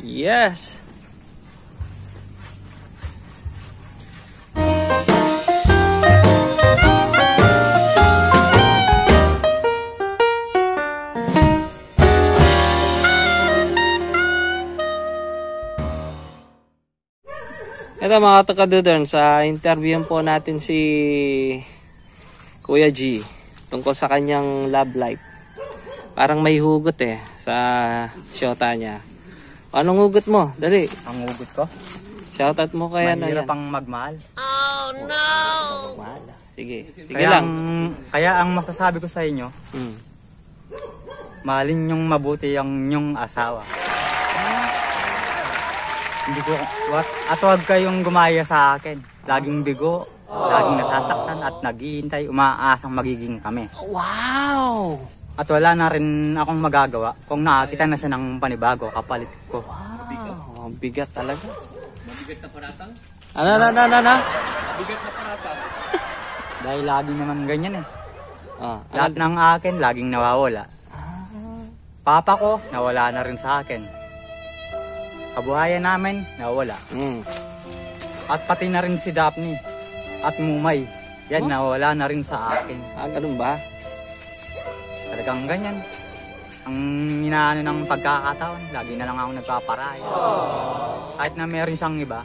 Yes. Ito mga takadudern, sa interview po natin si Kuya G tungkol sa kanyang love life. Parang may hugot sa shota niya. Anong hugot mo? Dali. Ang hugot ko? Shoutout mo kaya na yan. Mahirap ang magmahal. Oh no! Magmahal. Sige. Sige kaya lang. Kaya ang masasabi ko sa inyo, mahalin niyong mabuti ang inyong asawa. Hindi ko, at huwag kayong gumaya sa akin. Laging bigo, laging nasasaktan at naghihintay, umaasang magiging kami. Wow! At wala na rin akong magagawa kung nakakita na siya ng panibago kapalit ko. Wow! Ang bigat talaga. Mabigat na paratang? Ano? Mabigat na paratang. Dahil laging naman ganyan Ano? Lahat ng akin, laging nawawala. Papa ko, nawala na rin sa akin. Kabuhayan namin, nawala. At pati na rin si Daphne at Mumay. Yan, nawala na rin sa akin. Ganun ba? Talagang ganyan. Ang inaano ng pagkakataon, lagi na lang ako nagpaparaya. Kahit na meron siyang iba,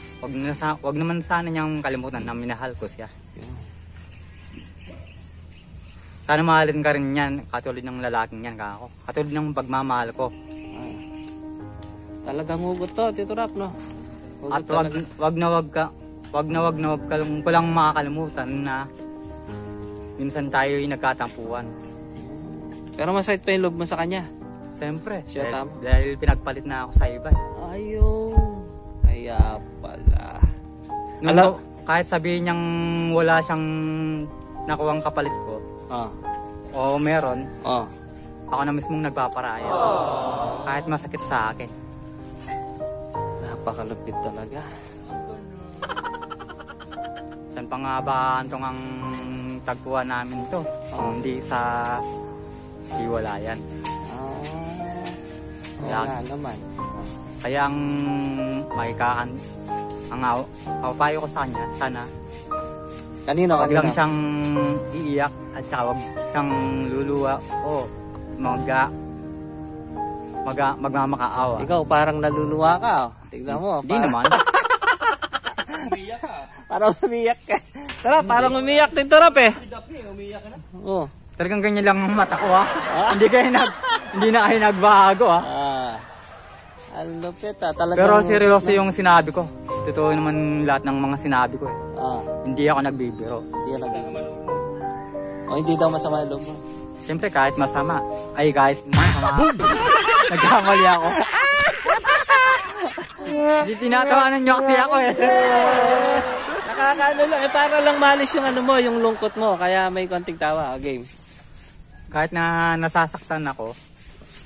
wag naman sana niyang kalimutan na minahal ko siya. Sana mahalin ka rin yan, katulad ng lalaking yan kako. Katulad ng pagmamahal ko. Talagang hugot to, Tito Rap, no? Hugot At wag na wag ka ko lang makakalimutan na minsan tayo'y nagkatampuan. Pero masakit pa yung loob mo sa kanya. Siyempre, Siya tama. dahil pinagpalit na ako sa iba. Ayun. Kaya pala. Kahit sabihin niyang wala siyang nakuwang kapalit ko, o meron, ako na mismong nagpaparaya. Kahit masakit sa akin. Napakalupit talaga. Saan pa nga ba itong ang tagpuan namin to? Hindi sa hiwalayan. Oo nga naman. Kaya ang papayo ko sa kanya, sana Kanino? wag lang siyang iiyak at saka wag siyang luluwa o magmamakaawa. Ikaw parang naluluwa ka. Tignan mo. Hindi naman. Umiyak ka. Parang umiyak ka. Tara, parang umiyak din Tito Rap Si Daphne, umiyak ka na. Oo. Talagang ganyan lang ang mata ko hindi na kayo nagbago Ang lupit talagang. Pero seryoso yung sinabi ko. Totoo naman lahat ng mga sinabi ko Hindi ako nagbibiro. Hindi ka nagbibiro. Hindi daw masama yung loob mo. Siyempre kahit masama. Kahit masama. Nagkamali ako. Hindi tinatawanan niyo kasi ako Nakakaano lang. Para lang malis yung mo, yung lungkot mo. Kaya may konting tawa. Game. Kahit na nasasaktan ako,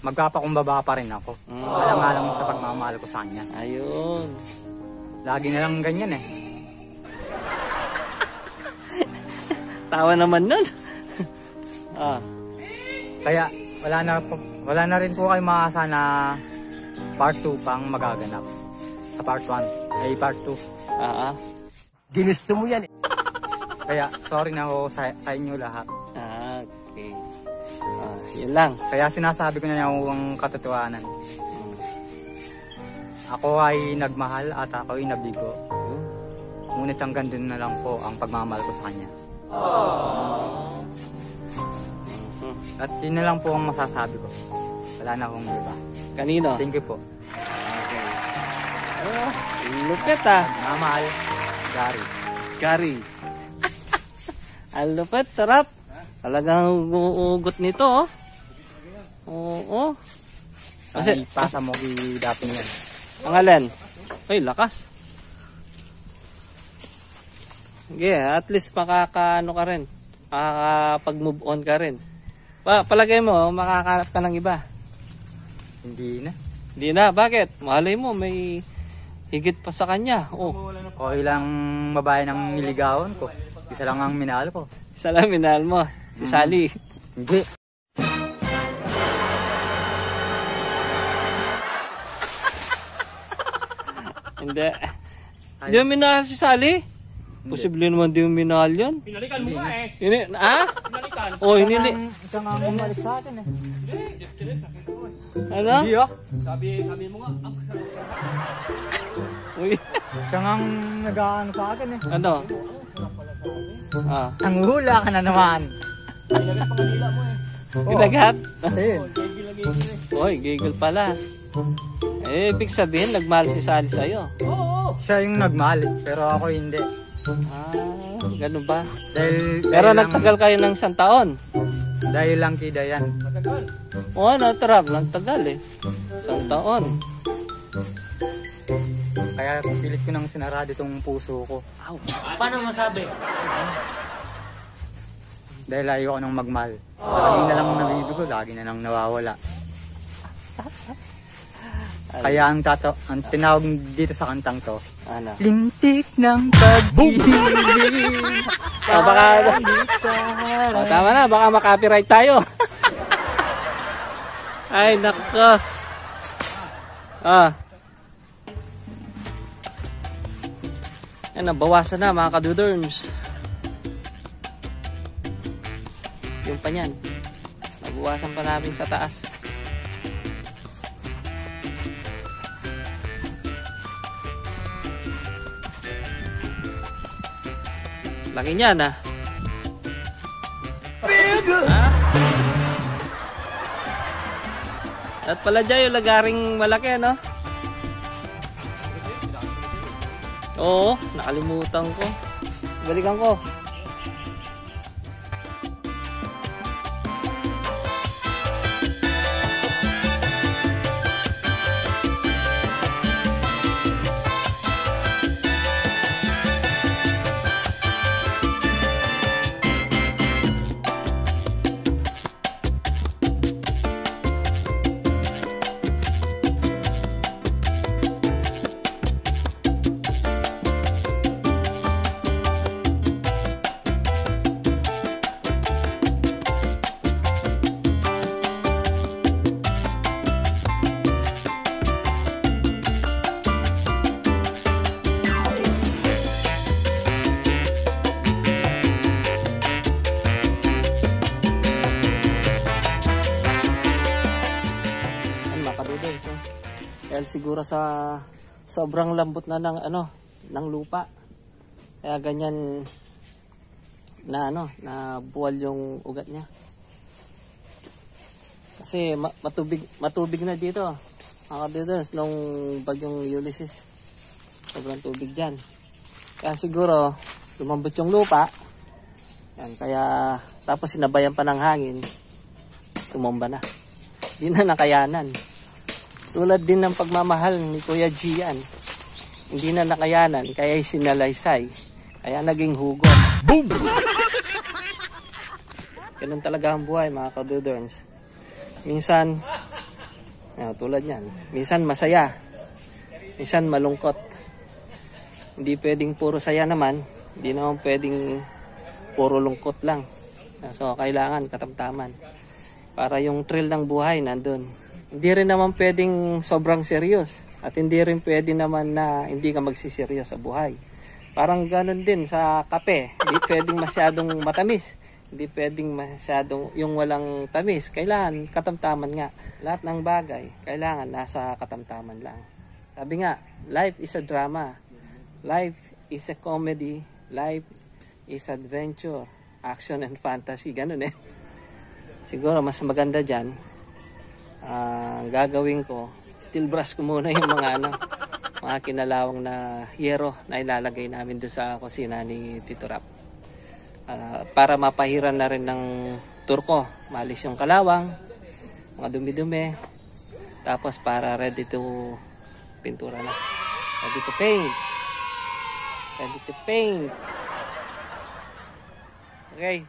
magpapakumbaba pa rin ako. Alang-alang sa pagmamahal ko sa kanya. Ayun. Lagi na lang ganyan Tawa naman nun. Kaya wala na rin po kayo makasa na part 2 pang magaganap. Sa part 1 ay part 2. Ginusto mo yan. Kaya sorry na ako sa inyo lahat. Okay. Yun lang. Kaya sinasabi ko na yung katotohanan. Ako ay nagmahal at ako ay nabigo. Ngunit hanggang dun na lang po ang pagmamahal ko sa kanya. At yun na lang po ang masasabi ko. Wala na akong iba. Kanino? Thank you po. Lupit Mamahal, Gary. Ang lupit, Rap. Talagang uugot nito Oo. Kasi pasa mo kay Daphne yan. Ang alin? Ay, lakas. Sige, at least makakaano ka rin. Makakapag-move on ka rin. Palagay mo, makakahanap ka ng iba. Hindi na. Hindi na, bakit? Malay mo, may higit pa sa kanya. O ilang babae ng niligawan ko. Isa lang ang minahal ko. Isa lang minahal mo, si Sally. Hindi. Hindi. Hindi mo minahal si Sally? Posible naman di mo minahal yan. Pinalikan mo nga eh. Pinalikan. Oh, hinili. Siya nga bumalik sa akin eh. Ano? Hindi ah. Sabi mo nga. Uy. Siya nga nag-aano sa akin eh. Ano? Ah. Nanguhula ka na naman. Pinagat pa kanila mo eh. Kinagat? Ayun. Oy, gigil pala. Eh, ibig sabihin, nagmahal si Sally sa'yo. Oo. Siya yung nagmahal pero ako hindi. Ah, ganun ba? dahil Pero nagtagal kayo ng 1 taon. Dahil lang kida yan. Matagal. Oo, natarap. Nagtagal eh. 1 taon. Kaya pilit ko nang sinarado itong puso ko. Paano masabi? Dahil ayaw ko nang magmahal. Lagi na lang nabibig ko, lagi na lang nawawala. Kaya ang tinawag dito sa kantang to, Ano? lintik ng pag-ibig. Oh, baka... Oh, tama na. Baka makapiright tayo. Ay, nako. Ah. Yan, nabawasan na mga kaduderms. Yung pa niyan. Nabawasan pa namin sa taas. Laki niyan ah. At pala dyan yung lagaring malaki, no? Oo, nakalimutan ko. Balikan ko. Dahil siguro sa sobrang lambot na ng ng lupa. Kaya ganyan na na buwal yung ugat niya. Kasi matubig na dito. Mga kabiders, nung bagyong Ulysses. Sobrang tubig diyan. Kaya siguro lumambot yung lupa. Yan, kaya tapos sinabayan pa ng hangin. Tumomba na. Di na nakayanan. Tulad din ng pagmamahal ni Kuya G yan. Hindi na nakayanan, kaya sinalaysay. Kaya naging hugot. Boom! Ganun talaga ang buhay, mga kaduderms. Minsan, tulad yan. Minsan masaya. Minsan malungkot. Hindi pwedeng puro saya naman. Hindi naman pwedeng puro lungkot lang. So, kailangan katamtaman. Para yung thrill ng buhay nandun. Hindi rin naman pwedeng sobrang serious. At hindi rin pwede naman na hindi ka magsiserious sa buhay. Parang ganun din sa kape. Hindi pwedeng masyadong matamis. Hindi pwedeng masyadong yung walang tamis. Kailangan katamtaman nga. Lahat ng bagay, kailangan nasa katamtaman lang. Sabi nga, life is a drama. Life is a comedy. Life is adventure. Action and fantasy. Ganun eh. Siguro mas maganda dyan. Gagawin ko, steel brush ko muna yung mga kinalawang na yero na ilalagay namin doon sa kusina ni Tito Rap. Para mapahiran na rin ng turko, malis yung kalawang, mga dumi-dumi, tapos para ready to pintura na. Ready to paint. Ready to paint. Okay.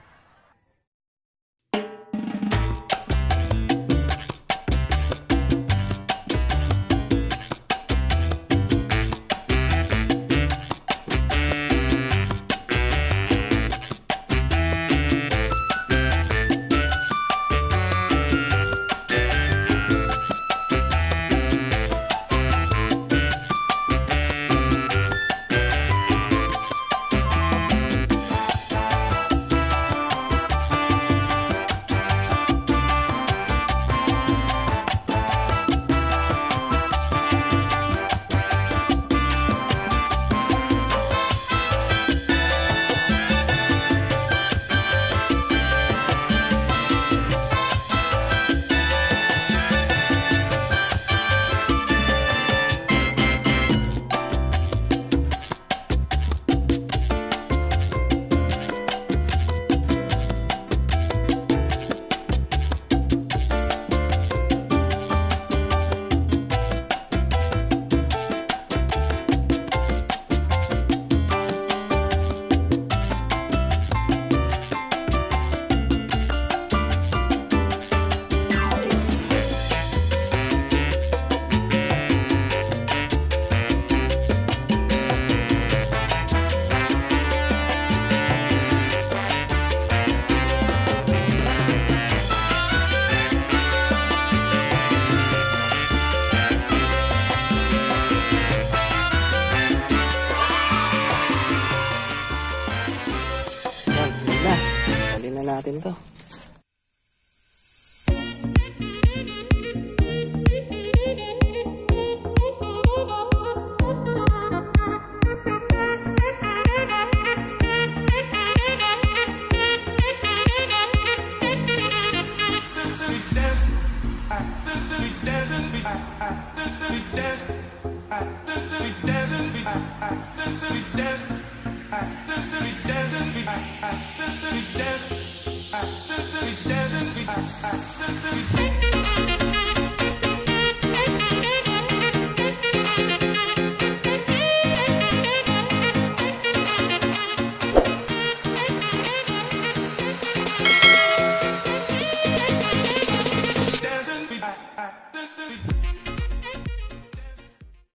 dancing.